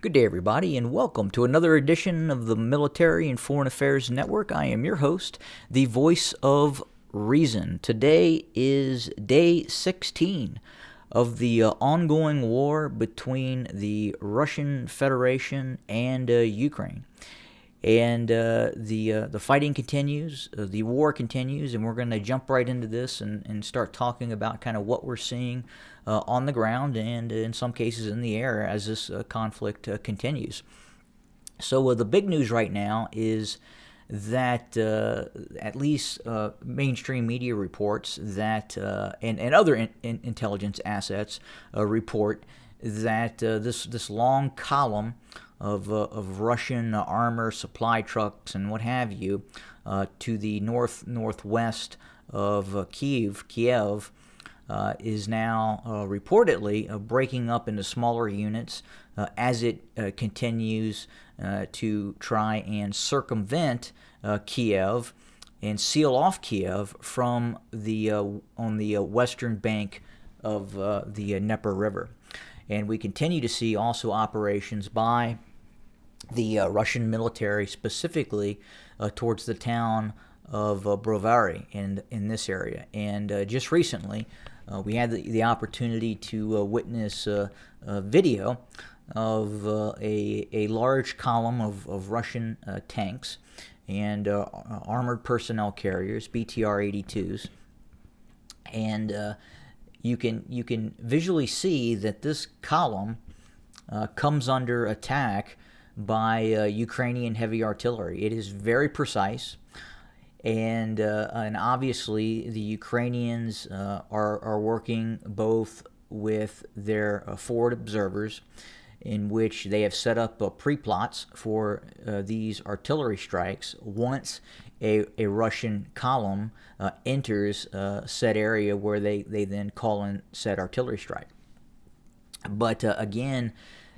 Good day, everybody, and welcome to another edition of the Military and Foreign Affairs Network. I am your host, the voice of reason. Today is day 16 of the ongoing war between the Russian Federation and Ukraine. And the fighting continues, the war continues, and we're going to jump right into this and start talking about kind of what we're seeing on the ground and in some cases in the air as this conflict continues. So the big news right now is that at least mainstream media reports that, and other intelligence assets report that this long column of Russian armor, supply trucks, and what have you, to the northwest of Kyiv, is now reportedly breaking up into smaller units as it continues to try and circumvent Kyiv and seal off Kyiv from the on the western bank of the Dnieper River. And we continue to see also operations by the Russian military, specifically towards the town of Brovary in this area. And just recently, we had the opportunity to witness a video of a large column of Russian tanks and armored personnel carriers, BTR-82s, and you can visually see that this column comes under attack by Ukrainian heavy artillery. It is very precise, and obviously the Ukrainians are working both with their forward observers, in which they have set up pre-plots for these artillery strikes once a Russian column enters said area where they then call in said artillery strike. But again,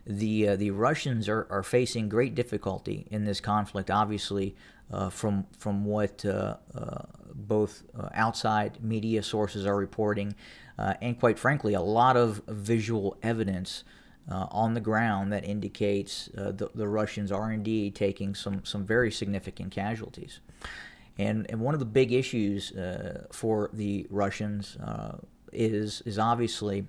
the Russians are facing great difficulty in this conflict, obviously, from what both outside media sources are reporting, and quite frankly, a lot of visual evidence on the ground that indicates the Russians are indeed taking some very significant casualties. And one of the big issues for the Russians is obviously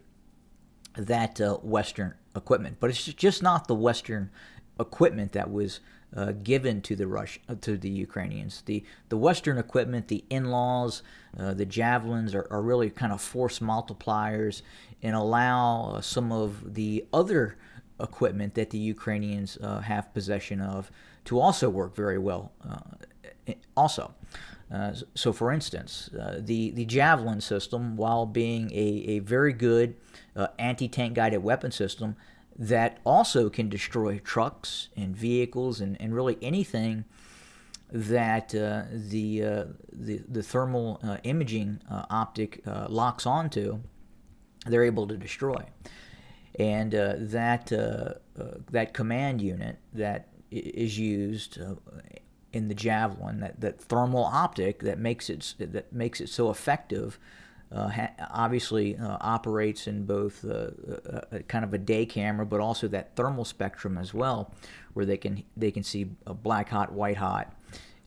that Western equipment, but it's just not the Western equipment that was given to the Ukrainians. The Western equipment, the in-laws, the javelins are really kind of force multipliers and allow some of the other equipment that the Ukrainians have possession of to also work very well. So for instance, the Javelin system, while being a very good anti-tank guided weapon system that also can destroy trucks and vehicles and really anything that the thermal imaging optic locks onto, they're able to destroy. And that command unit that is used in the Javelin, that thermal optic that makes it so effective, obviously operates in both kind of a day camera, but also that thermal spectrum as well, where they can see black hot, white hot,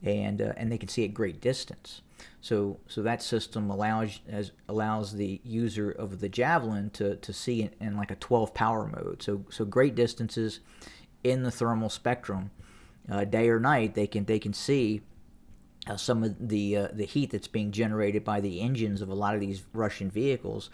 and they can see at great distance. So that system allows the user of the Javelin to see in like a 12 power mode. So great distances in the thermal spectrum, day or night, they can see some of the heat that's being generated by the engines of a lot of these Russian vehicles,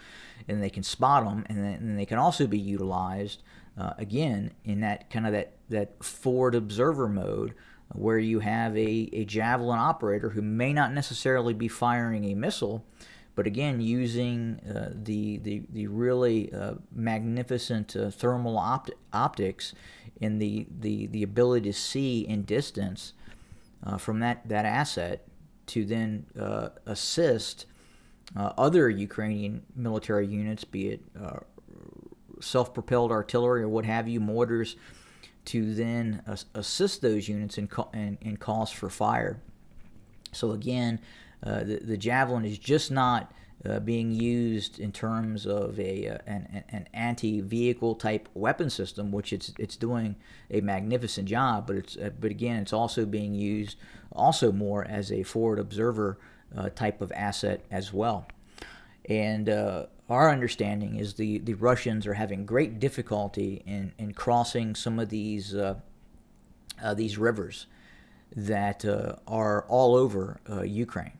and they can spot them, and then they can also be utilized again in that kind of that forward observer mode, where you have a Javelin operator who may not necessarily be firing a missile, but again using the really magnificent thermal optics and the ability to see in distance from that asset to then assist other Ukrainian military units, be it self-propelled artillery or what have you, mortars, to then assist those units in calls for fire. So again, the Javelin is just not being used in terms of an anti-vehicle type weapon system, which it's doing a magnificent job. But again, it's also being used also more as a forward observer type of asset as well. And our understanding is the Russians are having great difficulty in crossing some of these rivers that are all over Ukraine.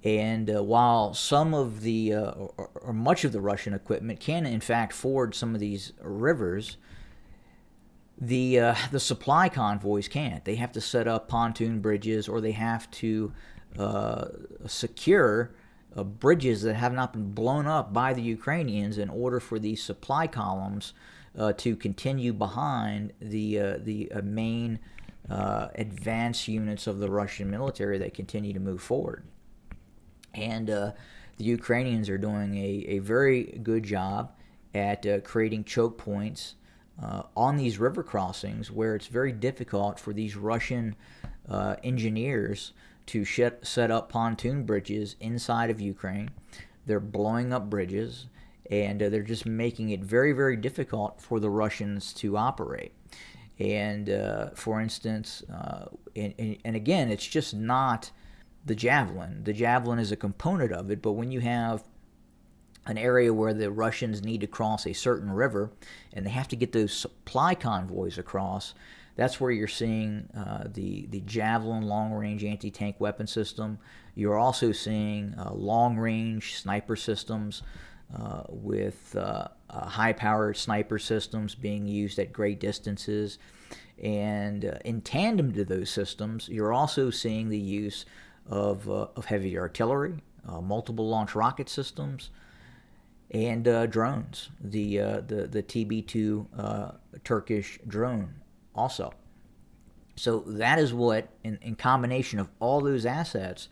And while some of the or much of the Russian equipment can in fact ford some of these rivers, the supply convoys can't. They have to set up pontoon bridges, or they have to secure bridges that have not been blown up by the Ukrainians in order for these supply columns to continue behind the main advanced units of the Russian military that continue to move forward. And the Ukrainians are doing a very good job at creating choke points on these river crossings, where it's very difficult for these Russian engineers to set up pontoon bridges inside of Ukraine. They're blowing up bridges, and they're just making it very, very difficult for the Russians to operate. And for instance, and again, it's just not the Javelin. The Javelin is a component of it, but when you have an area where the Russians need to cross a certain river and they have to get those supply convoys across, that's where you're seeing the Javelin long-range anti-tank weapon system. You're also seeing long-range sniper systems with high-powered sniper systems being used at great distances. And in tandem to those systems, you're also seeing the use of heavy artillery, multiple launch rocket systems, and drones. The TB2 Turkish drone also. So that is what, in combination of all those assets,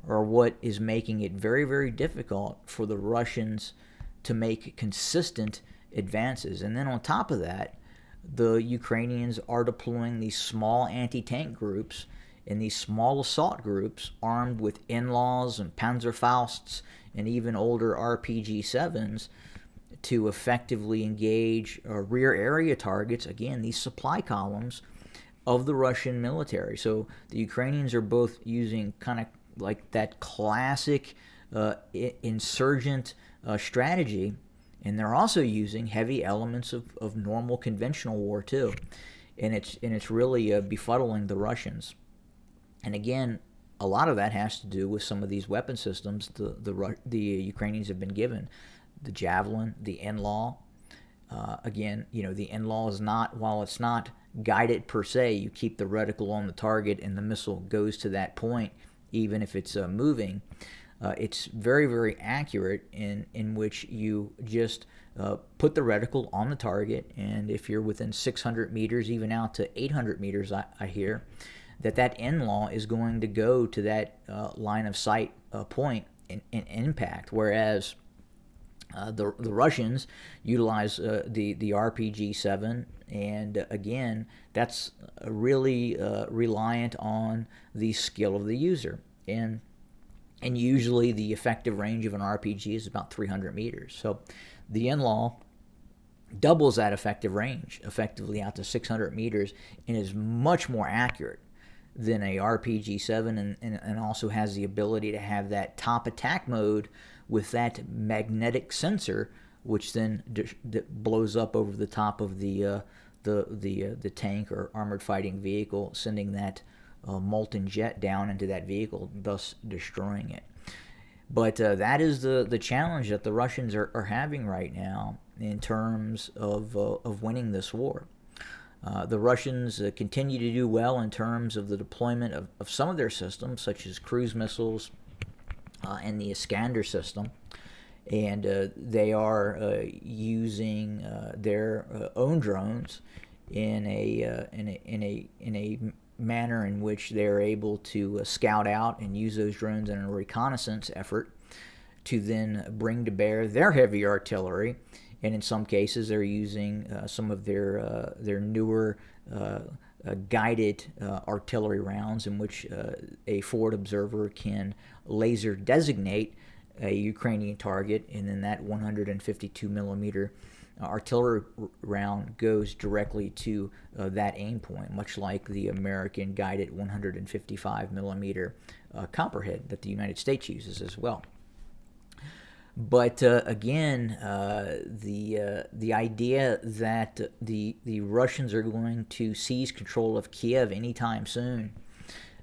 are what is making it very, very difficult for the Russians to make consistent advances. And then on top of that, the Ukrainians are deploying these small anti-tank groups and these small assault groups armed with In-Laws and Panzerfausts and even older RPG-7s to effectively engage rear area targets, again, these supply columns of the Russian military. So the Ukrainians are both using kind of like that classic insurgent strategy, and they're also using heavy elements of normal conventional war too. And it's really befuddling the Russians. And again, a lot of that has to do with some of these weapon systems the Ukrainians have been given. The Javelin, the In-Law. Again, the In-Law is not, while it's not guided per se, you keep the reticle on the target and the missile goes to that point, even if it's moving. It's very, very accurate in which you just put the reticle on the target, and if you're within 600 meters, even out to 800 meters, I hear, that In-Law is going to go to that line of sight point in impact, whereas the Russians utilize the RPG-7, and again, that's really reliant on the skill of the user. And usually the effective range of an RPG is about 300 meters. So the In-Law doubles that effective range, effectively out to 600 meters, and is much more accurate than a RPG-7, and also has the ability to have that top attack mode with that magnetic sensor, which then blows up over the top of the tank or armored fighting vehicle, sending that molten jet down into that vehicle, thus destroying it. But that is the challenge that the Russians are having right now in terms of winning this war. The Russians continue to do well in terms of the deployment of some of their systems, such as cruise missiles and the Iskander system, and they are using their own drones in a manner in which they're able to scout out and use those drones in a reconnaissance effort to then bring to bear their heavy artillery. And in some cases, they're using some of their newer guided artillery rounds, in which a forward observer can laser designate a Ukrainian target, and then that 152 millimeter artillery round goes directly to that aim point, much like the American guided 155 millimeter Copperhead that the United States uses as well. But again, the idea that the Russians are going to seize control of Kyiv anytime soon,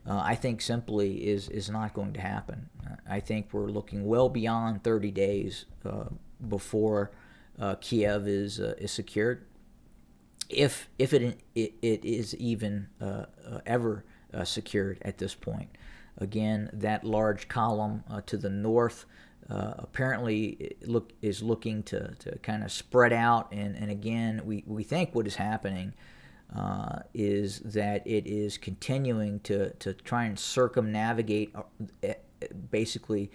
I think simply is not going to happen. I think we're looking well beyond 30 days before Kyiv is secured, if it is even ever secured at this point. Again, that large column to the north apparently is looking to kind of spread out, and again, we think what is happening is that it is continuing to try and circumnavigate basically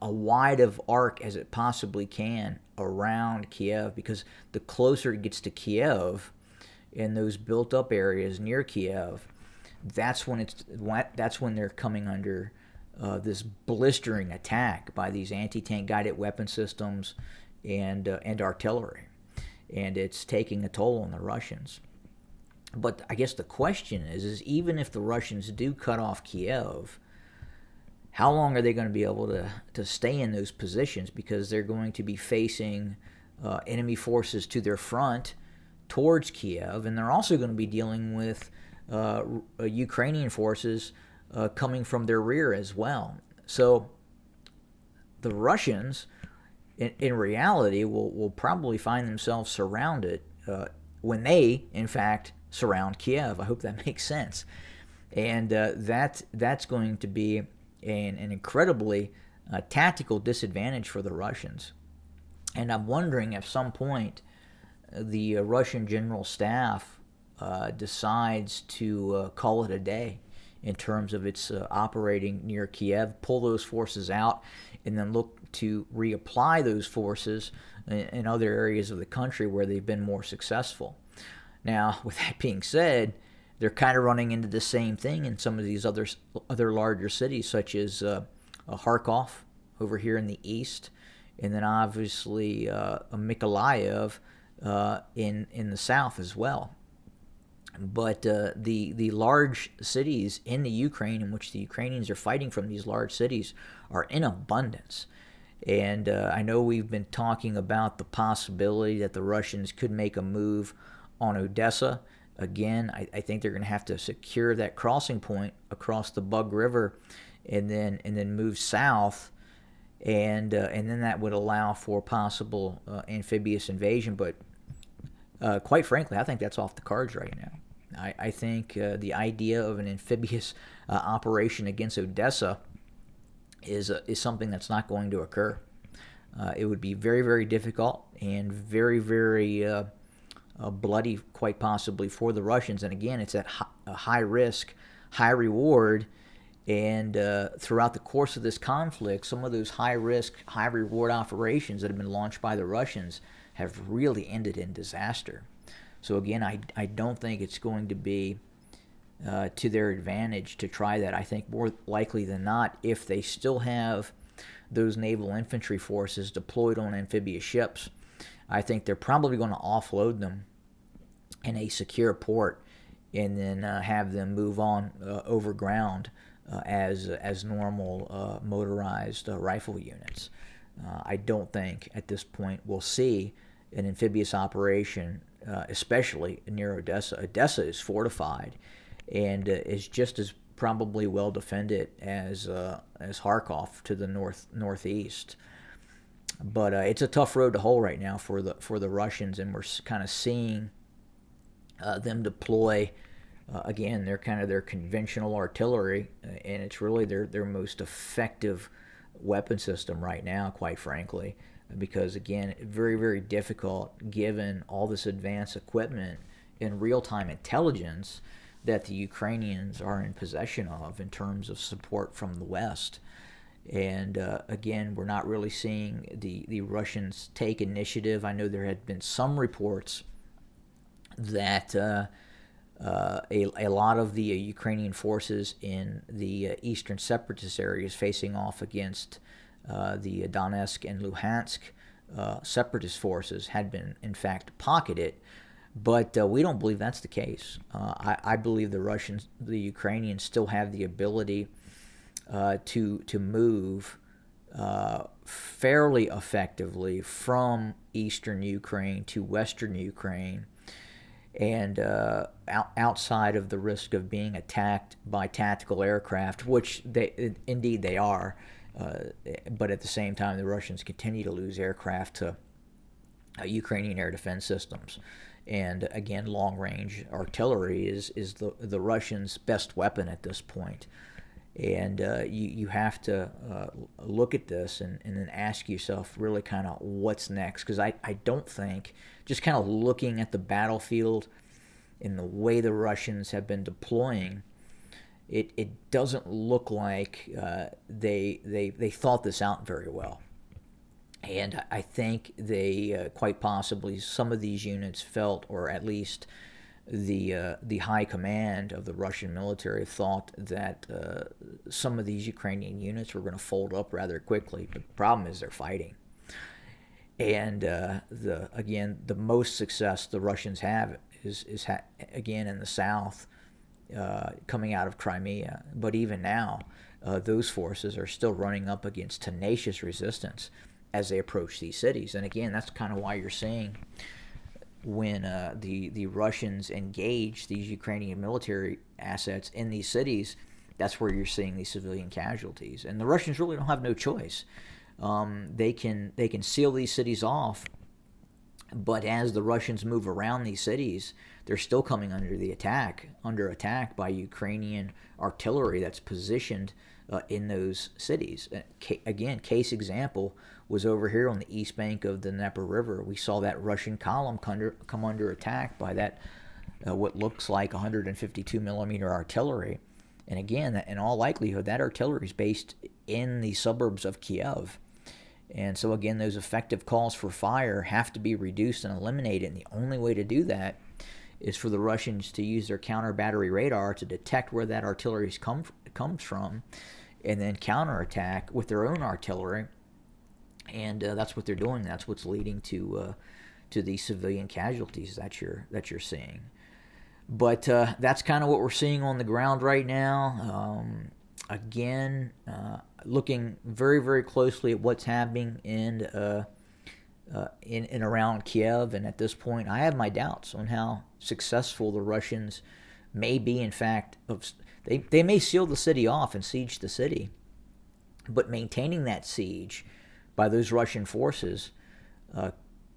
a wide of arc as it possibly can around Kyiv, because the closer it gets to Kyiv in those built up areas near Kyiv, that's when they're coming under this blistering attack by these anti-tank guided weapon systems and artillery, and it's taking a toll on the Russians. But I guess the question is even if the Russians do cut off Kyiv, how long are they going to be able to stay in those positions? Because they're going to be facing enemy forces to their front towards Kyiv, and they're also going to be dealing with Ukrainian forces coming from their rear as well. So the Russians, in reality, will probably find themselves surrounded when they, in fact, surround Kyiv. I hope that makes sense. And that's going to be an incredibly tactical disadvantage for the Russians. And I'm wondering if at some point the Russian General Staff decides to call it a day in terms of its operating near Kyiv, pull those forces out, and then look to reapply those forces in other areas of the country where they've been more successful. Now, with that being said, they're kind of running into the same thing in some of these other larger cities, such as Kharkov over here in the east, and then obviously Mykolaiv in the south as well. But the large cities in the Ukraine, in which the Ukrainians are fighting from, these large cities are in abundance. And I know we've been talking about the possibility that the Russians could make a move on Odessa. Again, I think they're going to have to secure that crossing point across the Bug River, and then move south, and then that would allow for possible amphibious invasion. But quite frankly, I think that's off the cards right now. I think the idea of an amphibious operation against Odessa is something that's not going to occur. It would be very, very difficult and very, very bloody, quite possibly, for the Russians. And again, it's at a high risk, high reward. And throughout the course of this conflict, some of those high risk, high reward operations that have been launched by the Russians have really ended in disaster. So again, I don't think it's going to be to their advantage to try that. I think more likely than not, if they still have those naval infantry forces deployed on amphibious ships, I think they're probably going to offload them in a secure port, and then have them move on over ground as normal motorized rifle units. I don't think at this point we'll see an amphibious operation, especially near Odessa. Odessa is fortified and is just as probably well defended as Kharkov to the northeast. But it's a tough road to hoe right now for the Russians, and we're kind of seeing them deploy again their conventional artillery, and it's really their most effective weapon system right now, quite frankly, because again, very, very difficult given all this advanced equipment and real-time intelligence that the Ukrainians are in possession of in terms of support from the West. And again, we're not really seeing the Russians take initiative. I know there had been some reports that a lot of the Ukrainian forces in the eastern separatist areas facing off against the Donetsk and Luhansk separatist forces had been, in fact, pocketed. But we don't believe that's the case. I believe the Ukrainians still have the ability to move fairly effectively from eastern Ukraine to western Ukraine, and outside of the risk of being attacked by tactical aircraft, which indeed they are. But at the same time, the Russians continue to lose aircraft to Ukrainian air defense systems. And again, long-range artillery is the Russians' best weapon at this point. And you have to look at this and then ask yourself really kind of what's next. Because I don't think, just kind of looking at the battlefield and the way the Russians have been deploying, it doesn't look like they thought this out very well. And I think they quite possibly, some of these units felt, or at least the high command of the Russian military thought that some of these Ukrainian units were going to fold up rather quickly. But the problem is they're fighting. And the most success the Russians have is again in the south, coming out of Crimea. But even now, those forces are still running up against tenacious resistance as they approach these cities. And again, that's kind of why you're seeing when the Russians engage these Ukrainian military assets in these cities, that's where you're seeing these civilian casualties. And the Russians really don't have no choice. They can seal these cities off, but as the Russians move around these cities, they're still coming under attack by Ukrainian artillery that's positioned in those cities. Again, case example was over here on the east bank of the Dnieper River. We saw that Russian column come under attack by that what looks like 152 millimeter artillery. And again, in all likelihood, that artillery is based in the suburbs of Kyiv. And so again, those effective calls for fire have to be reduced and eliminated. And the only way to do that is for the Russians to use their counter battery radar to detect where that artillery comes from, and then counterattack with their own artillery. And that's what they're doing. That's what's leading to these civilian casualties that you're seeing. But that's kind of what we're seeing on the ground right now. Again, looking very, very closely at what's happening in and around Kyiv. And at this point, I have my doubts on how successful the Russians may be. In fact, they may seal the city off and siege the city, but maintaining that siege by those Russian forces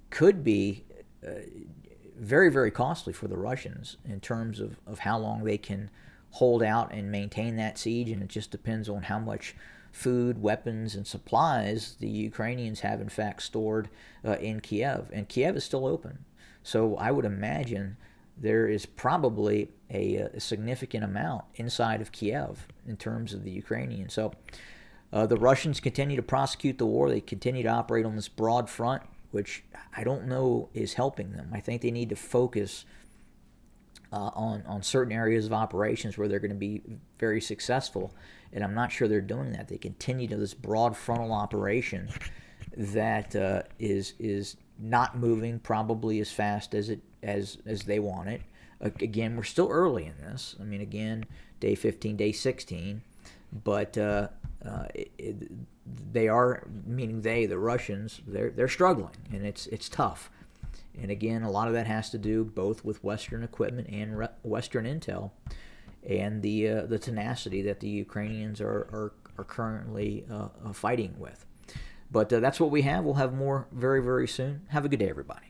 could be very, very costly for the Russians in terms of how long they can hold out and maintain that siege. And it just depends on how much food, weapons, and supplies the Ukrainians have in fact stored in Kyiv. And Kyiv is still open. So I would imagine there is probably a significant amount inside of Kyiv in terms of the Ukrainians. So the Russians continue to prosecute the war. They continue to operate on this broad front, which I don't know is helping them. I think they need to focus on certain areas of operations where they're going to be very successful, and I'm not sure they're doing that. They continue to this broad frontal operation that is not moving probably as fast as they want it. Again, we're still early in this. I mean, again, day 15, day 16, but they are, meaning the Russians, they're struggling, and it's tough. And again, a lot of that has to do both with Western equipment and Western intel, and the tenacity that the Ukrainians are currently fighting with. But that's what we have. We'll have more very, very soon. Have a good day, everybody.